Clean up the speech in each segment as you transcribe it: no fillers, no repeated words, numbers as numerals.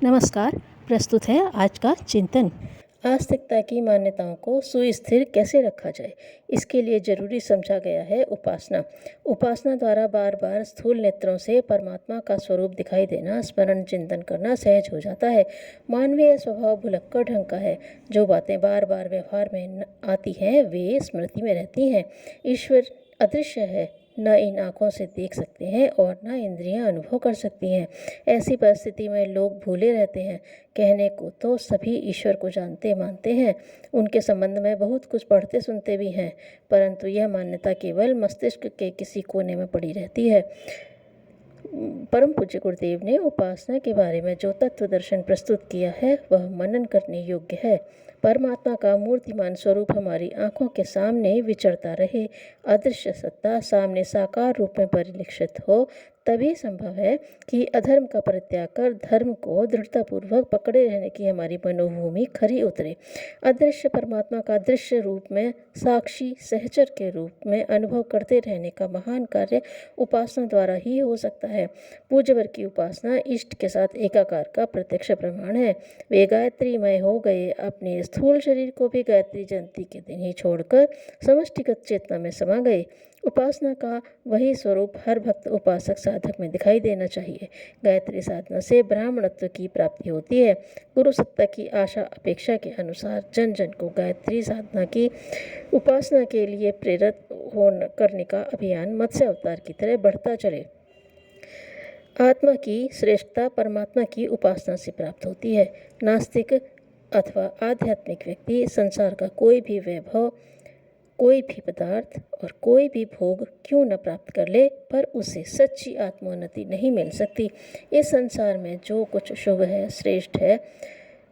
नमस्कार। प्रस्तुत है आज का चिंतन। आस्तिकता की मान्यताओं को सुस्थिर कैसे रखा जाए, इसके लिए जरूरी समझा गया है उपासना। उपासना द्वारा बार बार स्थूल नेत्रों से परमात्मा का स्वरूप दिखाई देना, स्मरण चिंतन करना सहज हो जाता है। मानवीय स्वभाव भुलक्कड़ ढंग का है। जो बातें बार बार व्यवहार में आती हैं वे स्मृति में रहती हैं। ईश्वर अदृश्य है, न इन आँखों से देख सकते हैं और न इंद्रियां अनुभव कर सकती हैं। ऐसी परिस्थिति में लोग भूले रहते हैं। कहने को तो सभी ईश्वर को जानते मानते हैं, उनके संबंध में बहुत कुछ पढ़ते सुनते भी हैं, परंतु यह मान्यता केवल मस्तिष्क के किसी कोने में पड़ी रहती है। परम पूज्य गुरुदेव ने उपासना के बारे में जो तत्व दर्शन प्रस्तुत किया है वह मनन करने योग्य है। परमात्मा का मूर्तिमान स्वरूप हमारी आंखों के सामने विचरता रहे, अदृश्य सत्ता सामने साकार रूप में परिलक्षित हो, तभी संभव है कि अधर्म का परित्याग कर धर्म को दृढ़तापूर्वक पकड़े रहने की हमारी मनोभूमि खरी उतरे। अदृश्य परमात्मा का दृश्य रूप में साक्षी सहचर के रूप में अनुभव करते रहने का महान कार्य उपासना द्वारा ही हो सकता है। पूज्यवर की उपासना इष्ट के साथ एकाकार का प्रत्यक्ष प्रमाण है। वे गायत्रीमय हो गए, अपने स्थूल शरीर को भी गायत्री जयंती के दिन ही छोड़कर समष्टिगत चेतना में समा गए। उपासना का वही स्वरूप हर भक्त उपासक साधक में दिखाई देना चाहिए। गायत्री साधना से ब्राह्मणत्व की प्राप्ति होती है। गुरु सत्ता की आशा अपेक्षा के अनुसार जन जन को गायत्री साधना की उपासना के लिए प्रेरित करने का अभियान मत्स्य अवतार की तरह बढ़ता चले। आत्मा की श्रेष्ठता परमात्मा की उपासना से प्राप्त होती है। नास्तिक अथवा आध्यात्मिक व्यक्ति संसार का कोई भी वैभव, कोई भी पदार्थ और कोई भी भोग क्यों न प्राप्त कर ले, पर उसे सच्ची आत्मोन्नति नहीं मिल सकती। इस संसार में जो कुछ शुभ है, श्रेष्ठ है,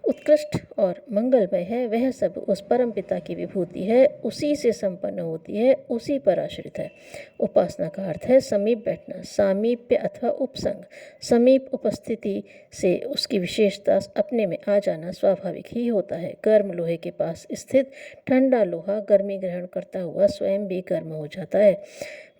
उत्कृष्ट और मंगलमय है, वह सब उस परम पिता की विभूति है, उसी से संपन्न होती है, उसी पर आश्रित है। उपासना का अर्थ है समीप बैठना, सामीप्य अथवा उपसंग। समीप उपस्थिति से उसकी विशेषता अपने में आ जाना स्वाभाविक ही होता है। गर्म लोहे के पास स्थित ठंडा लोहा गर्मी ग्रहण करता हुआ स्वयं भी गर्म हो जाता है।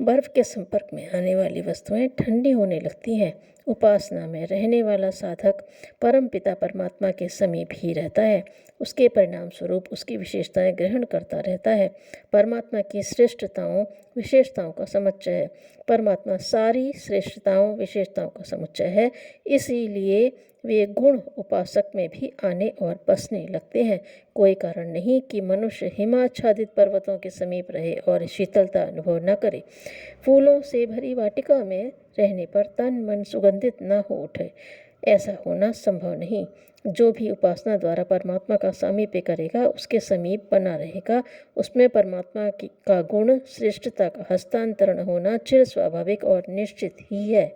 बर्फ के संपर्क में आने वाली वस्तुएं ठंडी होने लगती हैं। उपासना में रहने वाला साधक परम पिता परमात्मा के समीप ही रहता है, उसके परिणाम स्वरूप उसकी विशेषताएं ग्रहण करता रहता है। परमात्मा की श्रेष्ठताओं विशेषताओं का समुच्चय है। परमात्मा सारी श्रेष्ठताओं विशेषताओं का समुच्चय है, इसीलिए वे गुण उपासक में भी आने और बसने लगते हैं। कोई कारण नहीं कि मनुष्य हिमाच्छादित पर्वतों के समीप रहे और शीतलता अनुभव न करे। फूलों से भरी वाटिका में रहने पर तन मन सुगंधित न हो उठे, ऐसा होना संभव नहीं। जो भी उपासना द्वारा परमात्मा का सामीप्य करेगा उसके समीप बना रहेगा, उसमें परमात्मा का गुण श्रेष्ठता का हस्तांतरण होना चिर स्वाभाविक और निश्चित ही है।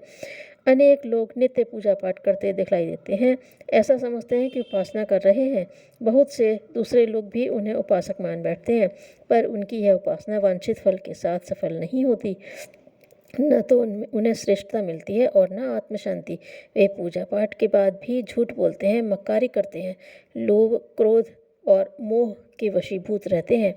अनेक लोग नित्य पूजा पाठ करते दिखलाई देते हैं, ऐसा समझते हैं कि उपासना कर रहे हैं। बहुत से दूसरे लोग भी उन्हें उपासक मान बैठते हैं, पर उनकी यह उपासना वांछित फल के साथ सफल नहीं होती। न तो उन्हें श्रेष्ठता मिलती है और न आत्म शांति। वे पूजा पाठ के बाद भी झूठ बोलते हैं, मक्कारी करते हैं, लोभ क्रोध और मोह के वशीभूत रहते हैं,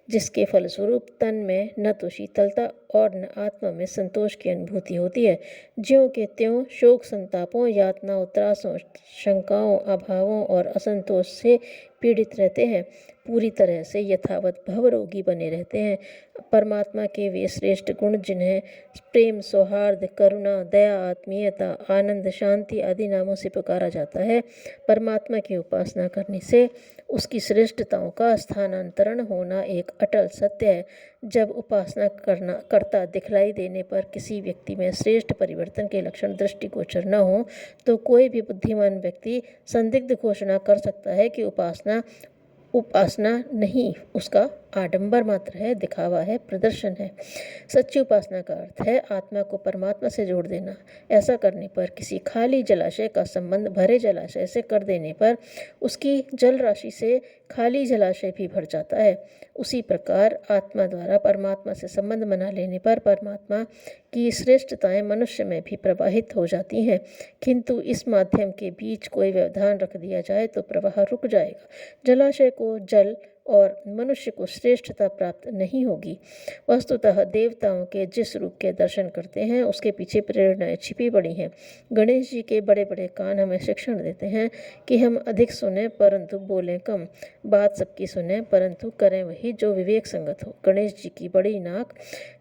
जिसके फलस्वरूप तन में न तो शीतलता और न आत्मा में संतोष की अनुभूति होती है। ज्यों के त्यों शोक संतापों यातनाओं त्रासों शंकाओं अभावों और असंतोष से पीड़ित रहते हैं, पूरी तरह से यथावत भवरोगी बने रहते हैं। परमात्मा के वे श्रेष्ठ गुण जिन्हें प्रेम सौहार्द करुणा दया आत्मीयता आनंद शांति आदि नामों से पुकारा जाता है, परमात्मा की उपासना करने से उसकी श्रेष्ठताओं का स्थानांतरण होना एक अटल सत्य है। जब उपासना करता दिखलाई देने पर किसी व्यक्ति में श्रेष्ठ परिवर्तन के लक्षण दृष्टिगोचर न हो, तो कोई भी बुद्धिमान व्यक्ति संदिग्ध घोषणा कर सकता है कि उपासना नहीं, उसका आडंबर मात्र है, दिखावा है, प्रदर्शन है। सच्ची उपासना का अर्थ है आत्मा को परमात्मा से जोड़ देना। ऐसा करने पर किसी खाली जलाशय का संबंध भरे जलाशय से कर देने पर उसकी जल राशि से खाली जलाशय भी भर जाता है। उसी प्रकार आत्मा द्वारा परमात्मा से संबंध बना लेने पर परमात्मा की श्रेष्ठताएं मनुष्य में भी प्रवाहित हो जाती हैं, किंतु इस माध्यम के बीच कोई व्यवधान रख दिया जाए तो प्रवाह रुक जाएगा। जलाशय को जल और मनुष्य को श्रेष्ठता प्राप्त नहीं होगी। वस्तुतः देवताओं के जिस रूप के दर्शन करते हैं उसके पीछे प्रेरणाएं छिपी पड़ी हैं। गणेश जी के बड़े बड़े कान हमें शिक्षण देते हैं कि हम अधिक सुने परंतु बोलें कम, बात सबकी सुने परंतु करें वही जो विवेक संगत हो। गणेश जी की बड़ी नाक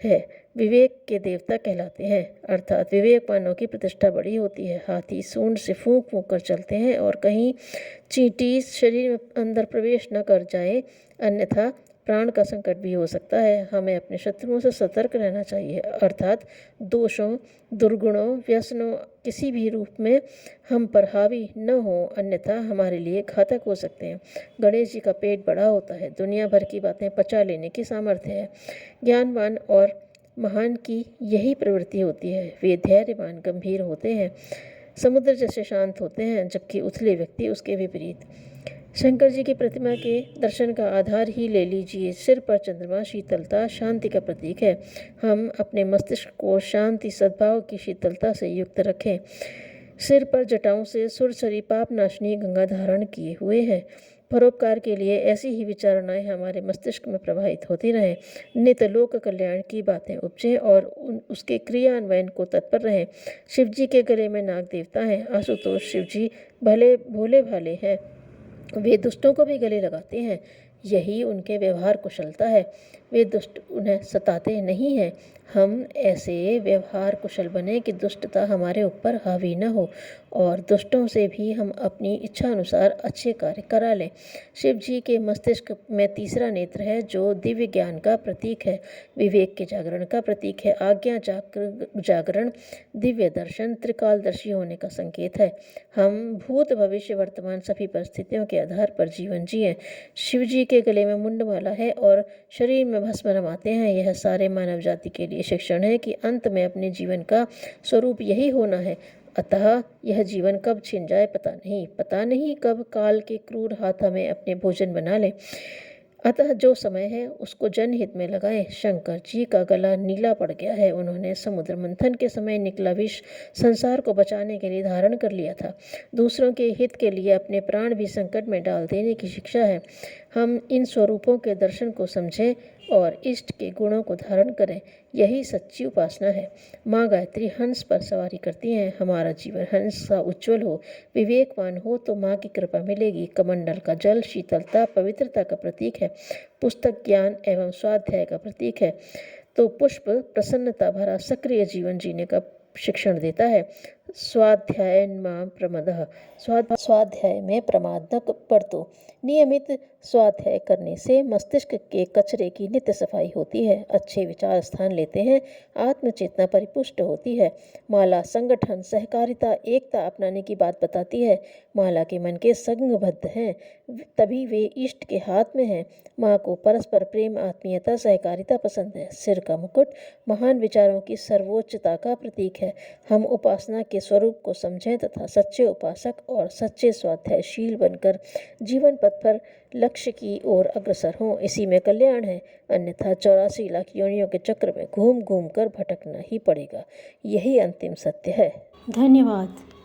है, विवेक के देवता कहलाते हैं, अर्थात विवेकवानों की प्रतिष्ठा बड़ी होती है। हाथी सूंड से फूंक फूंक कर चलते हैं और कहीं चींटी शरीर में अंदर प्रवेश न कर जाए, अन्यथा प्राण का संकट भी हो सकता है। हमें अपने शत्रुओं से सतर्क रहना चाहिए, अर्थात दोषों, दुर्गुणों, व्यसनों किसी भी रूप में हम पर हावी न हो, अन्यथा हमारे लिए घातक हो सकते हैं। गणेश जी का पेट बड़ा होता है, दुनिया भर की बातें पचा लेने की सामर्थ्य है। ज्ञानवान और महान की यही प्रवृत्ति होती है। वे धैर्यवान, गंभीर होते हैं, समुद्र जैसे शांत होते हैं, जबकि उथले व्यक्ति उसके विपरीत। शंकर जी की प्रतिमा के दर्शन का आधार ही ले लीजिए। सिर पर चंद्रमा शीतलता, शांति का प्रतीक है। हम अपने मस्तिष्क को शांति, सद्भाव की शीतलता से युक्त रखें। सिर पर जटाओं से सुरसरी पाप नाशनी गंगा धारण किए हुए हैं। परोपकार के लिए ऐसी ही विचारणाएं हमारे मस्तिष्क में प्रवाहित होती रहें। नित्य लोक कल्याण की बातें उपजें और उसके क्रियान्वयन को तत्पर रहें। शिव जी के गले में नाग देवता हैं। आशुतोष शिव जी भले भोले भाले हैं, वे दुष्टों को भी गले लगाते हैं, यही उनके व्यवहार कुशलता है। वे दुष्ट उन्हें सताते नहीं हैं। हम ऐसे व्यवहार कुशल बने कि दुष्टता हमारे ऊपर हावी न हो और दुष्टों से भी हम अपनी इच्छा अनुसार अच्छे कार्य करा लें। शिव जी के मस्तिष्क में तीसरा नेत्र है जो दिव्य ज्ञान का प्रतीक है, विवेक के जागरण का प्रतीक है। आज्ञा जागरण, दिव्य दर्शन, त्रिकालदर्शी होने का संकेत है। हम भूत, भविष्य, वर्तमान सभी परिस्थितियों के आधार पर जीवन जिएं। शिव जी के गले में मुंडमाला है और शरीर में भस्म रमाते हैं। यह सारे मानव जाति के लिए शिक्षण है कि अंत में अपने जीवन का स्वरूप यही होना है। अतः यह जीवन कब छिन जाए पता नहीं कब काल के क्रूर हाथ हमें अपने भोजन बना ले। अतः जो समय है उसको जनहित में लगाएं। शंकर जी का गला नीला पड़ गया है। उन्होंने समुद्र मंथन के समय निकला विष संसार को बचाने के लिए धारण कर लिया था। दूसरों के हित के लिए अपने प्राण भी संकट में डाल देने की शिक्षा है। हम इन स्वरूपों के दर्शन को समझें और इष्ट के गुणों को धारण करें, यही सच्ची उपासना है। माँ गायत्री हंस पर सवारी करती हैं। हमारा जीवन हंस सा उज्ज्वल हो, विवेकवान हो तो माँ की कृपा मिलेगी। कमंडल का जल शीतलता, पवित्रता का प्रतीक है। पुस्तक ज्ञान एवं स्वाध्याय का प्रतीक है, तो पुष्प प्रसन्नता भरा सक्रिय जीवन जीने का शिक्षण देता है। स्वाध्याय में प्रमाद न बरतो। नियमित स्वाध्याय करने से मस्तिष्क के कचरे की नित्य सफाई होती है, अच्छे विचार स्थान लेते हैं, आत्मचेतना परिपुष्ट होती है। माला संगठन, सहकारिता, एकता अपनाने की बात बताती है। माला के मन के संगबद्ध हैं, तभी वे इष्ट के हाथ में हैं। माँ को परस्पर प्रेम, आत्मीयता, सहकारिता पसंद है। सिर का मुकुट महान विचारों की सर्वोच्चता का प्रतीक है। हम उपासना के स्वरूप को समझें तथा सच्चे उपासक और सच्चे स्वाध्यायशील बनकर जीवन पथ पर लक्ष्य की ओर अग्रसर हों, इसी में कल्याण है। अन्यथा 84 लाख योनियों के चक्र में घूम घूम कर भटकना ही पड़ेगा, यही अंतिम सत्य है। धन्यवाद।